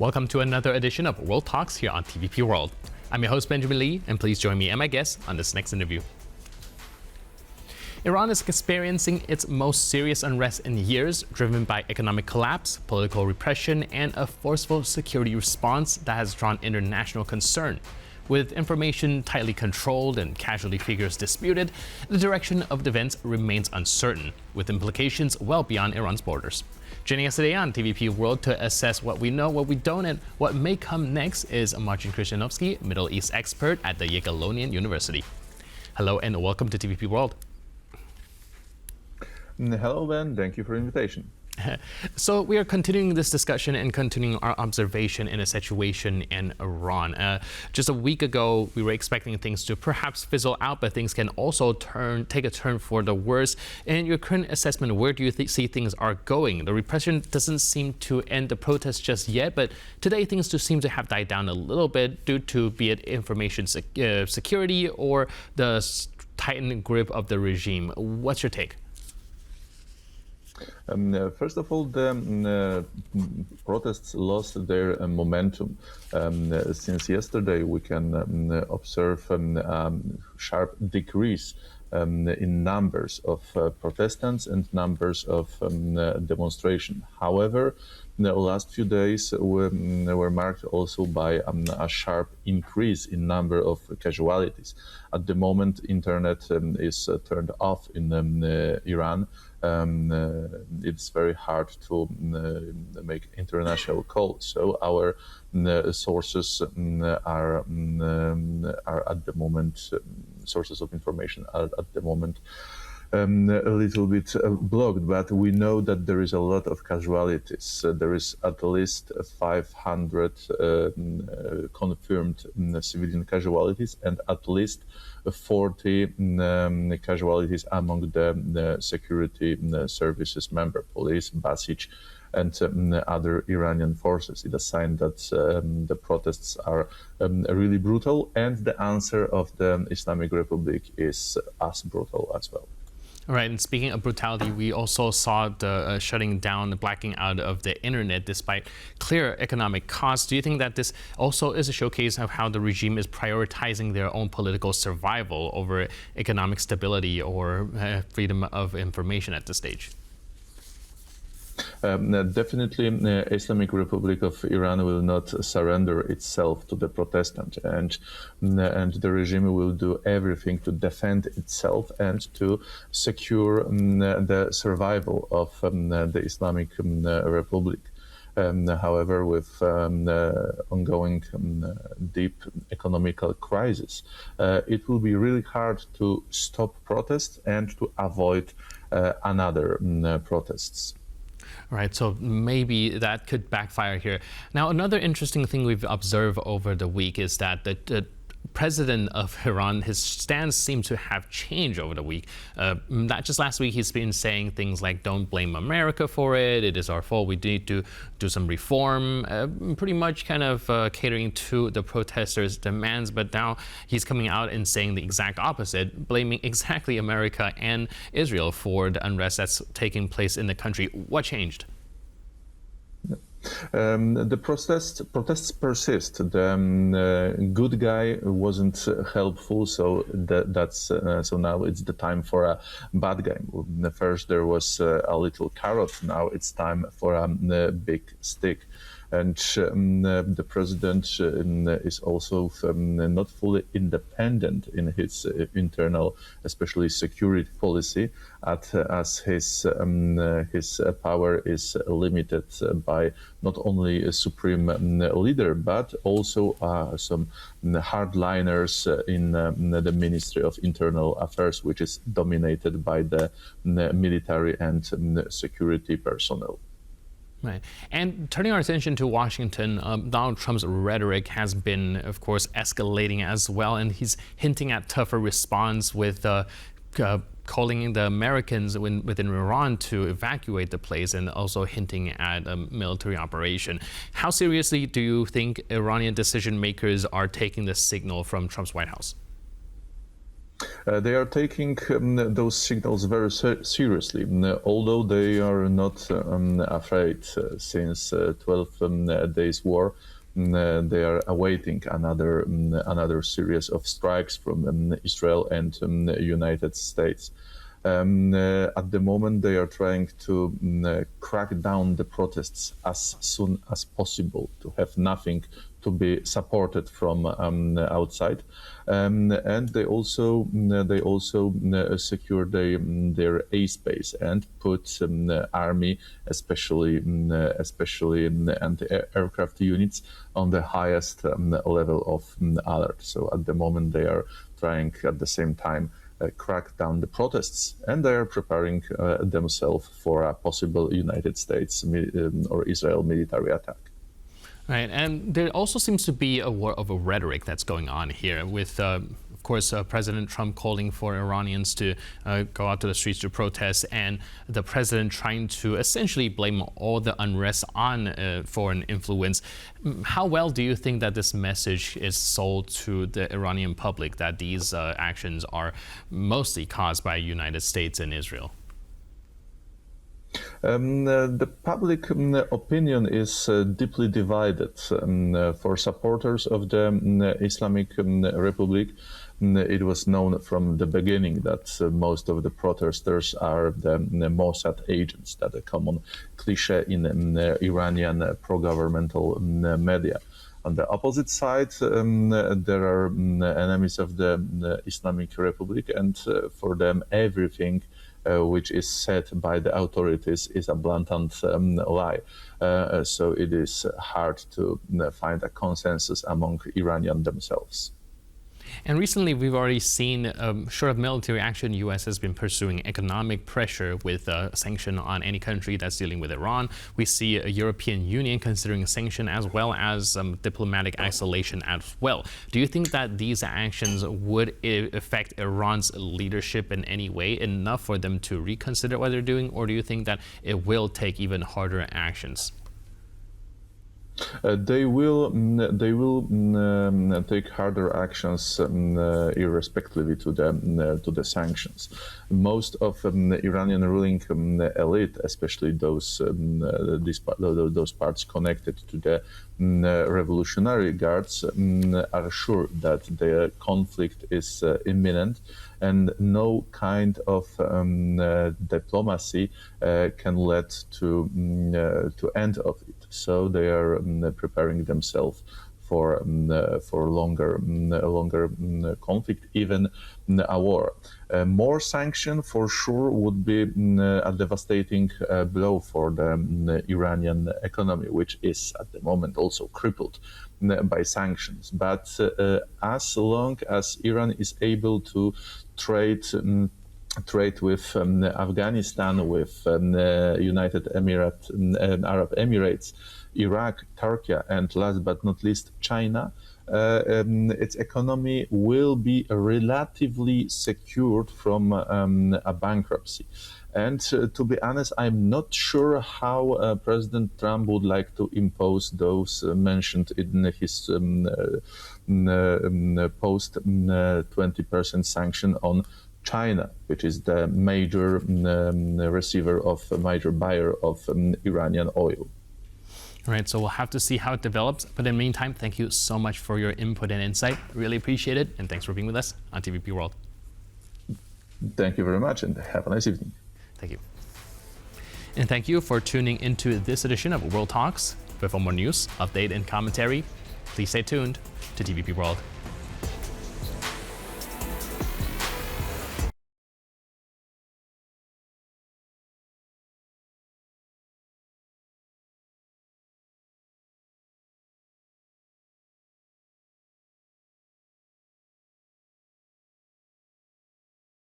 Welcome to another edition of World Talks here on TVP World. I'm your host, Benjamin Lee, and please join me and my guests on this next interview. Iran is experiencing its most serious unrest in years, driven by economic collapse, political repression, and a forceful security response that has drawn international concern. With information tightly controlled and casualty figures disputed, the direction of the events remains uncertain, with implications well beyond Iran's borders. Joining us today on TVP World to assess what we know, what we don't, and what may come next is Marcin Krzyżanowski, Middle East expert at the Jagiellonian University. Hello and welcome to TVP World. Hello, Ben. Thank you for the invitation. So we are continuing this discussion and continuing our observation in a situation in Iran. Just a week ago, we were expecting things to perhaps fizzle out, but things can also take a turn for the worse. In your current assessment, where do you see things are going? The repression doesn't seem to end the protests just yet, but today things do seem to have died down a little bit due to be it information security or the tightened grip of the regime. What's your take? First of all, the protests lost their momentum. Since yesterday, we can observe a sharp decrease in numbers of protestants and numbers of demonstration. However, the last few days were marked also by a sharp increase in number of casualties. At the moment, internet is turned off in Iran. It's very hard to make international calls. So our sources are at the moment, sources of information are at the moment a little bit blocked, but we know that there is a lot of casualties. There is at least 500 confirmed civilian casualties and at least 40 casualties among the security services member, police, Basij, and other Iranian forces. It's a sign that the protests are really brutal, and the answer of the Islamic Republic is as brutal as well. All right, and speaking of brutality, we also saw the shutting down, the blacking out of the internet despite clear economic costs. Do you think that this also is a showcase of how the regime is prioritizing their own political survival over economic stability or freedom of information at this stage? Definitely, Islamic Republic of Iran will not surrender itself to the Protestant, and the regime will do everything to defend itself and to secure the survival of the Islamic Republic. However, with ongoing deep economical crisis, it will be really hard to stop protests and to avoid another protests. Right, so maybe that could backfire here. Now, another interesting thing we've observed over the week is that the president of Iran, his stance seemed to have changed over the week. Not just last week, he's been saying things like, don't blame America for it, it is our fault, we need to do some reform, pretty much kind of catering to the protesters' demands. But now he's coming out and saying the exact opposite, blaming exactly America and Israel for the unrest that's taking place in the country. What changed? The protests persist. The good guy wasn't helpful, so so now it's the time for a bad guy. First there was a little carrot. Now it's time for a big stick. And the president is also not fully independent in his internal, especially security policy, as his power is limited by not only a supreme leader, but also some hardliners in the Ministry of Internal Affairs, which is dominated by the military and security personnel. Right. And turning our attention to Washington, Donald Trump's rhetoric has been, of course, escalating as well. And he's hinting at tougher response with calling the Americans within Iran to evacuate the place and also hinting at a military operation. How seriously do you think Iranian decision makers are taking the signal from Trump's White House? They are taking those signals very seriously, although they are not afraid. Since 12 days war, they are awaiting another series of strikes from Israel and United States. At the moment, they are trying to crack down the protests as soon as possible, to have nothing to be supported from outside, and they also secure their airspace and put army, especially anti-aircraft units, on the highest level of alert. So at the moment, they are trying at the same time crack down the protests, and they are preparing themselves for a possible United States or Israel military attack. Right, and there also seems to be a war of a rhetoric that's going on here with, of course, President Trump calling for Iranians to go out to the streets to protest, and the president trying to essentially blame all the unrest on foreign influence. How well do you think that this message is sold to the Iranian public, that these actions are mostly caused by United States and Israel? The public opinion is deeply divided. For supporters of the Islamic Republic, it was known from the beginning that most of the protesters are the Mossad agents, that a common cliche in Iranian pro-governmental media. On the opposite side, there are enemies of the Islamic Republic, and for them everything which is said by the authorities is a blatant lie. So it is hard to find a consensus among Iranians themselves. And recently, we've already seen, short of military action, the U.S. has been pursuing economic pressure with a sanction on any country that's dealing with Iran. We see a European Union considering a sanction, as well as diplomatic isolation as well. Do you think that these actions would affect Iran's leadership in any way, enough for them to reconsider what they're doing, or do you think that it will take even harder actions? They will take harder actions irrespectively to the sanctions. Most of the Iranian ruling elite, especially those parts connected to the revolutionary guards, are sure that the conflict is imminent, and no kind of diplomacy can lead to end of it. So they are preparing themselves for longer conflict, even a war. More sanction for sure would be a devastating blow for the Iranian economy, which is at the moment also crippled by sanctions. But as long as Iran is able to trade with Afghanistan, with United Arab Emirates, Iraq, Turkey, and last but not least, China, its economy will be relatively secured from a bankruptcy. And to be honest, I'm not sure how President Trump would like to impose those mentioned in his post 20% sanction on China, which is the major major buyer of Iranian oil. All right, so we'll have to see how it develops. But in the meantime, thank you so much for your input and insight. Really appreciate it. And thanks for being with us on TVP World. Thank you very much, and have a nice evening. Thank you. And thank you for tuning into this edition of World Talks. For more news, update, and commentary, please stay tuned to TVP World.